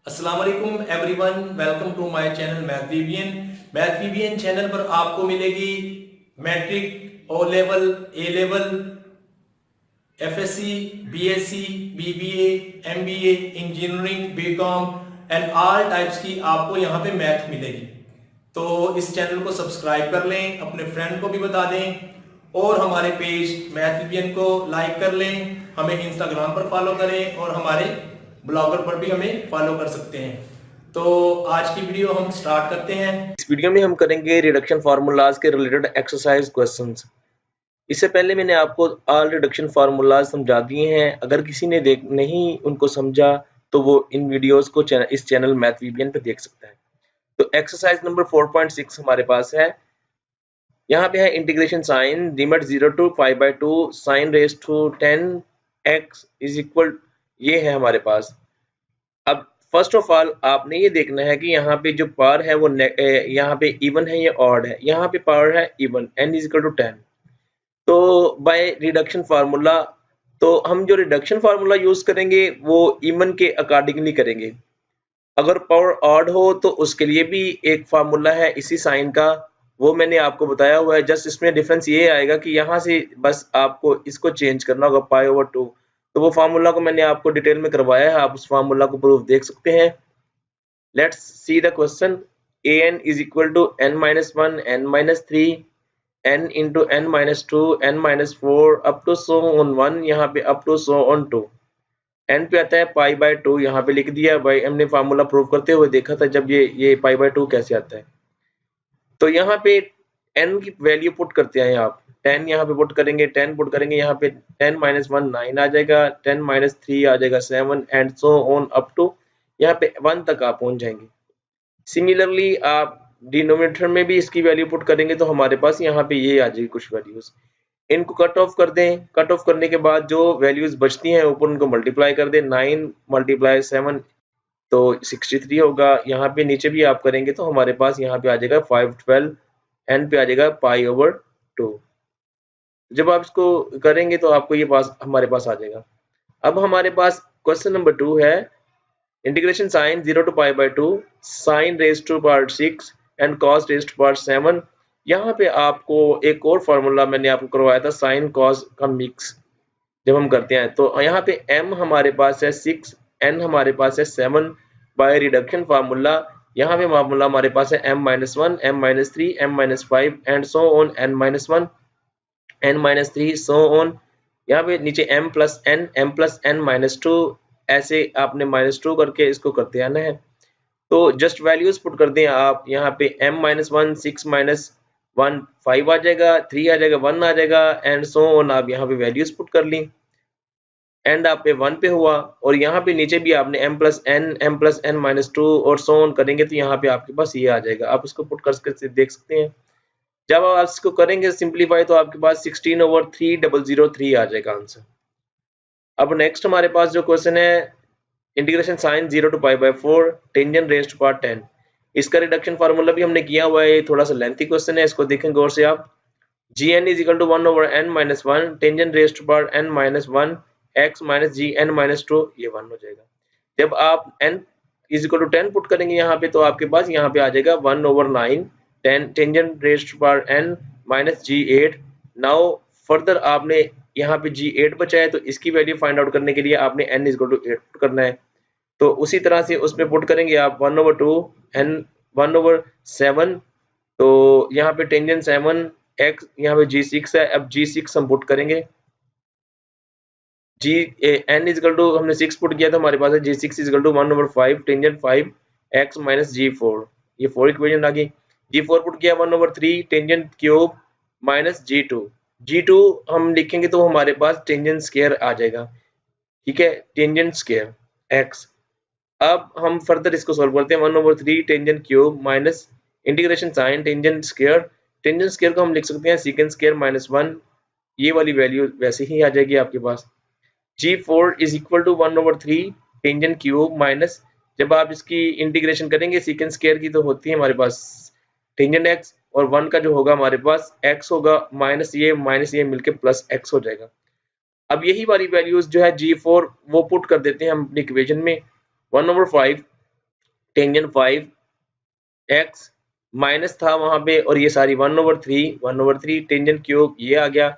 अस्सलाम वालेकुम everyone, welcome to my channel math VBN channel पर आपको मिलेगी matric, O level, A level, FSC, BSC, BBA, MBA, engineering, BCom and all types की आपको यहाँ पे मैथ मिलेगी। तो इस चैनल को सब्सक्राइब कर लें, अपने फ्रेंड को भी बता दें और हमारे पेज मैथ वीबीएन को लाइक कर लें। हमें इंस्टाग्राम पर फॉलो करें और हमारे ब्लॉगर पर भी हमें फॉलो कर सकते हैं। तो आज की वीडियो हम स्टार्ट करते हैं। इस वीडियो में हम करेंगे रिडक्शन फार्मूलाज के रिलेटेड एक्सरसाइज क्वेश्चंस। इससे पहले मैंने आपको ऑल रिडक्शन फार्मूलाज समझा दिए हैं। अगर किसी ने नहीं उनको समझा तो वो इन वीडियोस को इस चैनल मैथ वीबीएन पे देख सकता है। तो एक्सरसाइज नंबर 4.6 हमारे पास है। यहाँ पे है integration sine limit 0 to π/2 sine raise to 10 x is equal, ये है हमारे पास। अब फर्स्ट ऑफ ऑल आपने ये देखना है कि यहाँ पे जो पावर है वो यहाँ पे इवन है या ऑड है। यहाँ पे पावर है even, n is equal to 10। तो बाय रिडक्शन फार्मूला, तो हम जो रिडक्शन फार्मूला यूज करेंगे वो इवन के अकॉर्डिंगली करेंगे। अगर पावर ऑड हो तो उसके लिए भी एक फार्मूला है इसी साइन का, वो मैंने आपको बताया हुआ है। जस्ट इसमें डिफरेंस ये आएगा कि यहाँ से बस आपको इसको चेंज करना होगा π/2। तो वो फार्मूला को मैंने आपको डिटेल में करवाया है, आप उस फार्मूला को प्रूफ देख सकते हैं। Let's see the question. an is equal to n-1, n-3, n into n-2, n-4 up to so on 1, यहाँ पे up to so on 2। n पे आता है π/2, यहाँ पे लिख दिया भाई, हमने फार्मूला प्रूव करते हुए देखा था जब ये π/2 कैसे आता है। तो यहाँ पे n की वैल्यू पुट करते हैं आप। 10 यहाँ पे पुट करेंगे, 10 पुट करेंगे, यहाँ पे 10 - 1 9 आ जाएगा, 10 - 3 आ जाएगा 7 and so on up to यहाँ पे 1 तक आप पहुंच जाएंगे। सिमिलरली आप डिनोमिनेटर में भी इसकी वैल्यू पुट करेंगे तो हमारे पास यहाँ पे ये आ जाएगी कुछ वैल्यूज। इनको कट ऑफ कर दें। कट ऑफ करने के बाद जो वैल्यूज बचती हैं ऊपर उनको मल्टीप्लाई कर दें। 9 × 7 तो 63 होगा। यहाँ पे नीचे भी आप करेंगे तो हमारे पास यहाँ पे आ जाएगा 512, n पे आ जाएगा π/2। जब आप इसको करेंगे तो आपको ये पास हमारे पास आ जाएगा। अब हमारे पास क्वेश्चन नंबर 2 है। Integration sine 0 to π/2 sine raise to power 6 and cos raise to power 7। यहाँ पे आपको एक और फॉर्मूला मैंने आपको करवाया था साइन कॉस का मिक्स जब हम करते हैं। तो यहाँ पे m हमारे पास है 6, n हमारे पास है 7। बाय रिडक्शन फार्मूला यहाँ पे फार्मूला हमारे पास है m-1, m-3, m-5 and so on n-1, n-3 so on. यहाँ पे नीचे m + n, m + n-2, ऐसे आपने -2 करके इसको करते आना है। तो जस्ट वैल्यूज पुट कर दें आप। यहाँ पे m-1 6 - 1 5 आ जाएगा, 3 आ जाएगा, 1 आ जाएगा एंड सो ऑन। आप यहाँ पे वैल्यूज पुट कर ली, एंड आप पे 1 पे हुआ। और यहाँ पे नीचे भी आपने m + n, m + n-2 और सो ऑन करेंगे तो यहाँ पे आपके पास ये आ जाएगा। आप इसको पुट करके देख सकते हैं। जब आप इसको करेंगे सिंपलीफाई तो आपके पास 16/3003 आ जाएगा आंसर। अब नेक्स्ट हमारे पास जो क्वेश्चन है, integration sine 0 to π/4 tangent raise to power 10। इसका रिडक्शन फार्मूला भी हमने किया हुआ है, थोड़ा सा लेंथी क्वेश्चन है, इसको देखें गौर से आप। gn = 1/n-1 tangent raise to power n-1 x - gn-2, ये 1 हो जाएगा। जब आप n = 10 पुट करेंगे यहाँ पे तो आपके पास यहाँ पे आ जाएगा 1/9 tangent raise to power n - g8। Now further आपने यहाँ पे g8 बचा है तो इसकी वैल्यू फाइंड आउट करने के लिए आपने n = 8 पुट करना है। तो उसी तरह से उसमें पुट करेंगे आप 1/2 n 1/7। तो यहाँ पे टेंजेंट 7 x, यहाँ पे g6 है। अब g6 हम पुट करेंगे। n = हमने 6 पुट किया था, हमारे पास है g6 = 1/5 टेंजेंट 5 x - g4, ये 4 इक्वेशन आ गई। g4 पुट किया 1/3 टेंजेंट क्यूब -g2। g2 हम लिखेंगे तो हमारे पास टेंजेंट स्क्वायर आ जाएगा, ठीक है, टेंजेंट स्क्वायर x। अब हम फर्दर इसको सॉल्व करते हैं। 1/3 tangent cube minus integration sine tangent square. Tangent square को हम लिख सकते हैं सेकंड स्क्वायर -1, ये वाली वैल्यू वैसे ही आ जाएगी आपके पास। g4 = 1/3 टेंजेंट क्यूब माइनस, जब आप इसकी इंटीग्रेशन करेंगे सेकंड स्क्वायर की तो होती है हमारे पास टेंजेंट x, और 1 का जो होगा हमारे पास x होगा, माइनस ये मिलके प्लस x हो जाएगा। अब यही वाली वैल्यूज जो है g4 वो पुट कर देते हैं हम अपनी इक्वेशन में। 1/5 टेंजेंट 5x माइनस था वहां पे, और ये सारी 1/3 टेंजेंट क्यूब ये आ गया,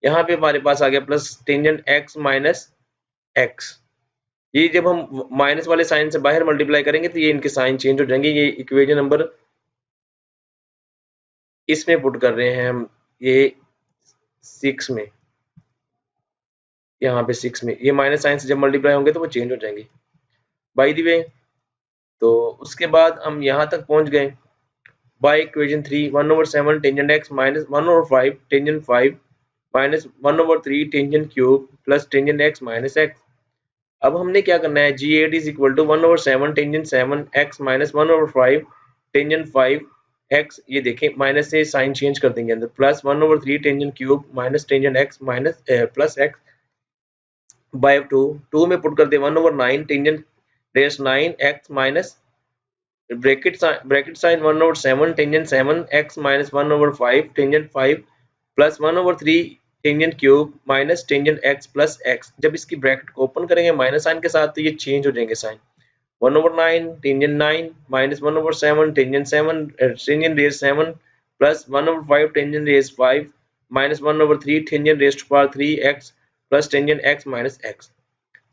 यहाँ पे हमारे पास आ गया plus tangent x minus x। ये जब हम माइनस वाले साइन से बाहर मल्टीप्लाई करेंगे तो ये इनके साइन चेंज हो जाएंगे। ये इक्वेशन नंबर इसमें पुट कर रहे हैं हम, ये 6 में, यहाँ पे 6 में ये माइनस साइन से जब मल्टीप्लाई होंगे तो वो चेंज हो जाएंगे बाय द वे। तो उसके बाद हम यहाँ तक पहुंच गए by equation 3 1/7 tangent x minus 1/5 tangent 5 minus 1/3 tangent cube plus tangent x minus x। अब हमने क्या करना है, g8 is equal to 1/7 tangent 7 x minus 1/5 tangent 5 x, ये देखें माइनस से साइन चेंज कर देंगे अंदर, plus 1/3 tangent cube minus tangent x minus plus x by 2 में पुट कर दे 1/9 tangent raise 9 x minus bracket sine 1/7 tangent 7 x minus 1/5 tangent 5 plus 1/3 tangent cube minus tangent x plus x। जब इसकी bracket को open करेंगे minus sign के साथ तो ये चेंज हो जाएंगे sine, 1/9 tangent 9 minus 1/7 tangent 7 tangent raise 7 plus 1/5 tangent raise 5 minus 1/3 tangent raise to power 3x plus tangent x minus x।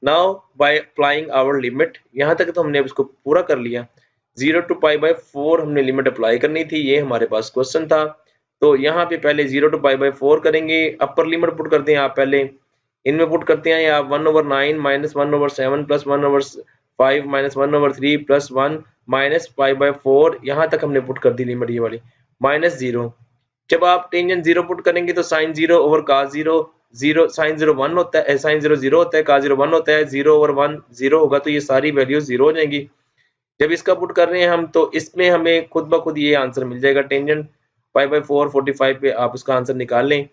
Now by applying our limit, यहाँ तक तो हमने अब इसको पूरा कर लिया, 0 to π/4 हमने लिमिट अप्लाई करनी थी, ये हमारे पास क्वेश्चन था। तो यहाँ पे पहले 0 to π/4 करेंगे, अपर लिमिट पुट करते हैं आप पहले, इनमें पुट करते हैं आप 1/9 minus 1/7 plus 1/5 minus 1/3 plus 1 minus π/4, यहाँ तक हमने पुट कर दी लिमिट ये वाली, माइनस 0। जब आप टेंजेंट 0 पुट करेंगे तो साइन 0 ओवर cos 0, 0 साइन 0 1 होता है, साइन 0 0 होता है, cos 0 1 होता है, 0 ओवर 1 0 होगा, तो ये सारी वैल्यूज 0 हो जाएंगी। जब इसका पुट कर रहे हैं हम तो इसमें हमें खुद ब खुद ये आंसर मिल जाएगा, टेंजेंट π/4 45 पे आप उसका आंसर निकाल लें,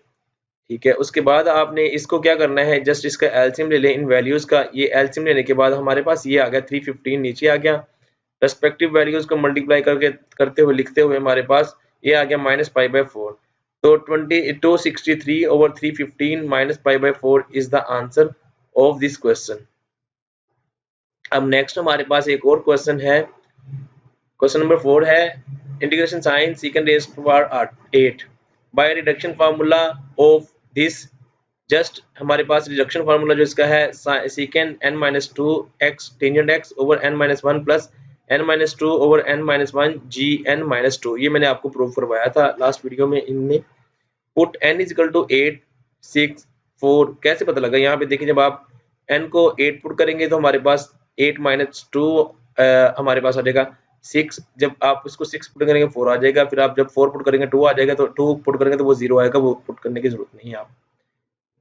ठीक है। उसके बाद आपने इसको क्या करना है, जस्ट इसका एलसीएम ले लें इन वैल्यूज का, ये एलसीएम लेने के बाद हमारे पास ये आ गया 315 नीचे आ गया, रेस्पेक्टिव वैल्यूज को मल्टीप्लाई करते हुए लिखते हुए हमारे पास ये आ गया माइनस π/4। तो 263 over 315 minus π/4 is the answer of this question. अब नेक्स्ट हमारे पास एक और क्वेश्चन है, क्वेश्चन नंबर 4 है integration sine secant raised to power 8 by reduction formula of this. Just हमारे पास रिडक्शन फार्मूला जो इसका है secant n-2x tangent x over n-1 plus n-2 over n-1 gn-2, ये मैंने आपको प्रूव करवाया था लास्ट वीडियो में। इनमें put n is equal to 8 6 4 कैसे पता लगा, यहाँ पे देखिए जब आप n को 8 पुट करेंगे तो हमारे पास 8 माइनस 2 हमारे पास आ जाएगा 6, जब आप इसको 6 पुट करेंगे 4 आ जाएगा, फिर आप जब 4 पुट करेंगे 2 आ जाएगा, तो 2 पुट करेंगे तो वो 0 आएगा, वो पुट करने की जरूरत नहीं है आप।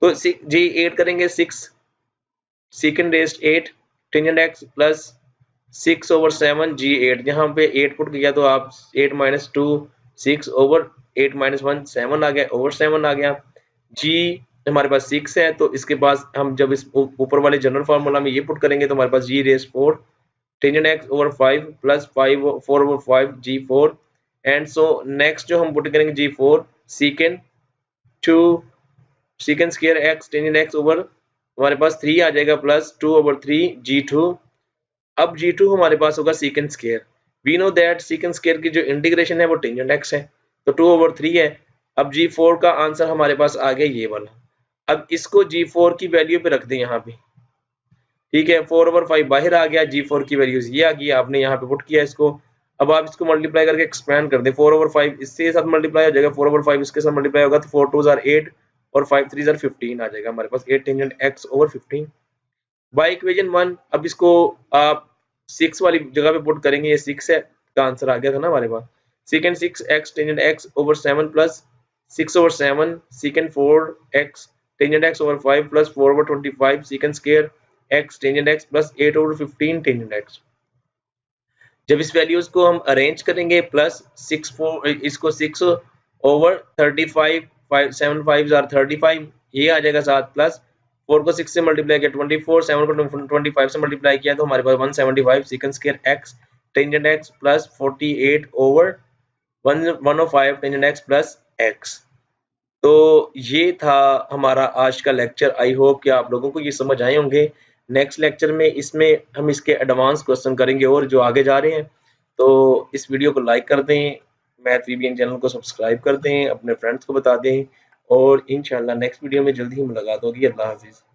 तो जी 8 करेंगे 6 secant raised 8 tangent x plus 6 over 7 g8, यहाँ पे 8 पुट किया तो आप 8 माइनस 2 6 ओवर 8 माइनस 1 7 आ गया, ओवर 7 आ गया। g हमारे पास 6 है, तो इसके पास हम जब इस ऊपर वाले जनरल फार्मूला में ये पुट करेंगे तो हमारे पास g raise 4 tangent x over 5 plus 4 over 5 g4 and so next जो हम पुट करेंगे g4 secant square x tangent x over हमारे पास 3 आ जाएगा प्लस 2 ओवर 3 g2। अब g2 हमारे पास होगा secant square, we know that secant square की जो इंटीग्रेशन है वो टेंजेंट x है, तो 2 ओवर 3 है। अब g4 का आंसर हमारे पास आ गया ये वाला। अब इसको g4 की वैल्यू पे रख दें यहाँ पे, ठीक है, 4 ओवर 5 बाहर आ गया, g4 की वैल्यूज ये आ गई, आपने यहाँ पे पुट किया इसको। अब आप इसको मल्टीप्लाई करके एक्सपेंड कर दें, 4 ओवर 5 इसके साथ मल्टीप्लाई हो जाएगा, 4 ओवर 5 इसके साथ मल्टीप्लाई होगा, तो 4 2 आर 8 और 5 3 आर 15 आ जाएगा हमारे पास 8 tangent x over 15 by equation 1। अब इसको आप 6 वाली जगह पे पुट करेंगे, ये 6 है का आंसर आ गया था ना हमारे पास, secant 6x tangent x over 7 plus 6 over 7 secant 4x tangent x over 5 plus 4 over 25 secant square x tangent x plus 8 over 15 tangent x। जब इस वैल्यूज को हम अरेंज करेंगे प्लस 6 4 इसको 6 ओवर 35 5 7 5 आर 35 ये आ जाएगा साथ, प्लस 4 को 6 से मल्टीप्लाई किया 24 7 को 25 से मल्टीप्लाई किया तो हमारे पास 175 secant square x tangent x plus 48 over 105 tangent x plus x। तो ये था हमारा आज का लेक्चर, आई होप कि आप लोगों को ये समझ आए होंगे। नेक्स्ट लेक्चर में इसमें हम इसके एडवांस क्वेश्चन करेंगे और जो आगे जा रहे हैं तो इस वीडियो को लाइक कर दें, मैथ वीबीएन चैनल को सब्सक्राइब कर दें, अपने फ्रेंड्स को बता दें और इंशाल्लाह नेक्स्ट वीडियो में जल्दी ही मुलाकात होगी। अल्लाह हाफिज़।